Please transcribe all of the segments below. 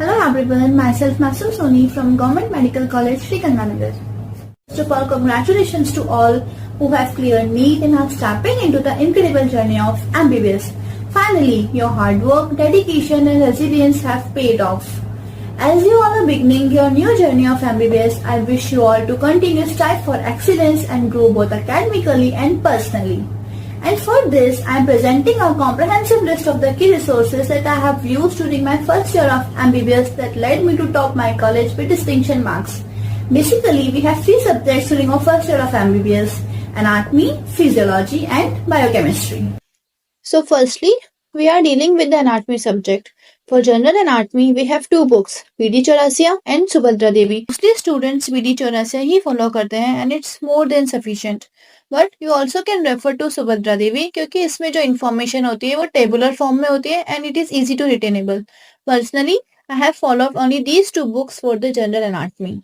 Hello everyone, myself Masoor Soni from Government Medical College, Sriganganagar. First of all, congratulations to all who have cleared NEET and are stepping into the incredible journey of MBBS. Finally, your hard work, dedication and resilience have paid off. As you all are beginning your new journey of MBBS, I wish you all to continue strive for excellence and grow both academically and personally. And for this, I am presenting a comprehensive list of the key resources that I have used during my first year of MBBS that led me to top my college with distinction marks. Basically, we have 3 subjects during our first year of MBBS: anatomy, physiology and biochemistry. So firstly, we are dealing with the anatomy subject. For general anatomy, we have 2 books, BD Chaurasia and Subhadra Devi. Mostly students BD Chaurasia he follow करते हैं and it's more than sufficient. But you also can refer to Subhadra Devi क्योंकि इसमें जो information होती है वो tabular form में होती है and it is easy to retainable. Personally, I have followed only these 2 books for the general anatomy.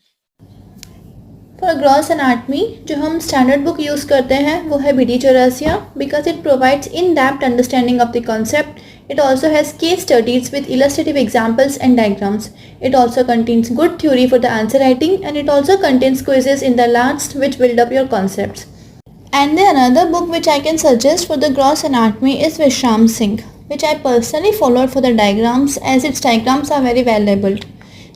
For gross anatomy, जो हम standard book use करते हैं वो है BD Chaurasia because it provides in-depth understanding of the concept. It also has case studies with illustrative examples and diagrams. It also contains good theory for the answer writing and it also contains quizzes in the last which build up your concepts. And the another book which I can suggest for the gross anatomy is Vishram Singh, which I personally followed for the diagrams as its diagrams are very well labeled.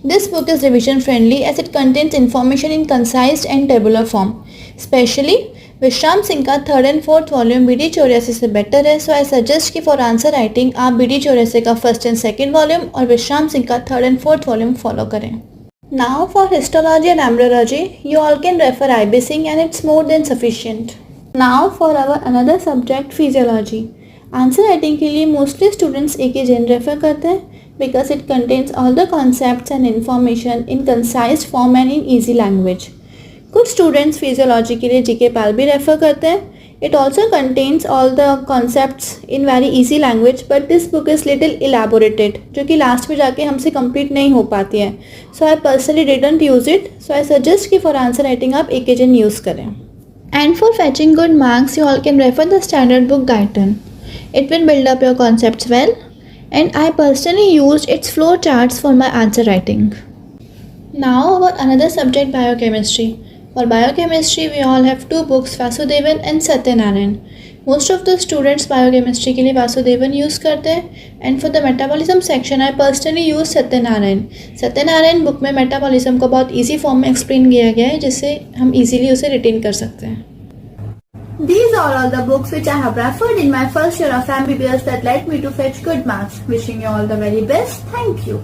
This book is revision friendly as it contains information in concise and tabular form. Especially विश्राम सिंह का 3rd and 4th volume BD चौरासी से better है, so I suggest कि for answer writing आप BD चौरासी का 1st and 2nd volume और विश्राम सिंह का 3rd and 4th volume follow करें. Now for histology and embryology you all can refer IB Singh and it's more than sufficient. Now for our another subject physiology. Answer writing के लिए mostly students AK Jain refer करते हैं because it contains all the concepts and information in concise form and in easy language. कुछ students physiology के लिए GK PAL भी refer करते हैं. It also contains all the concepts in very easy language but this book is little elaborated जो कि last में जाके हमसे कंप्लीट नहीं हो पाती है. So I personally didn't use it, so I suggest कि फॉर आंसर राइटिंग आप AK Jain यूज़ करें. And for fetching good marks you all can refer the standard book Guyton. It will build up your concepts well and I personally used its flow charts for my answer writing. Now our another subject, biochemistry. For biochemistry we all have 2 books, Vasudevan and Satyanarayan. Most of the students biochemistry के लिए Vasudevan use करते हैं and for the metabolism section I personally use Satyanarayan. Satyanarayan book में metabolism को बहुत easy form में explain किया गया है जिससे हम easily उसे retain कर सकते हैं. These are all the books which I have referred in my first year of MBBS that led me to fetch good marks. Wishing you all the very best. Thank you.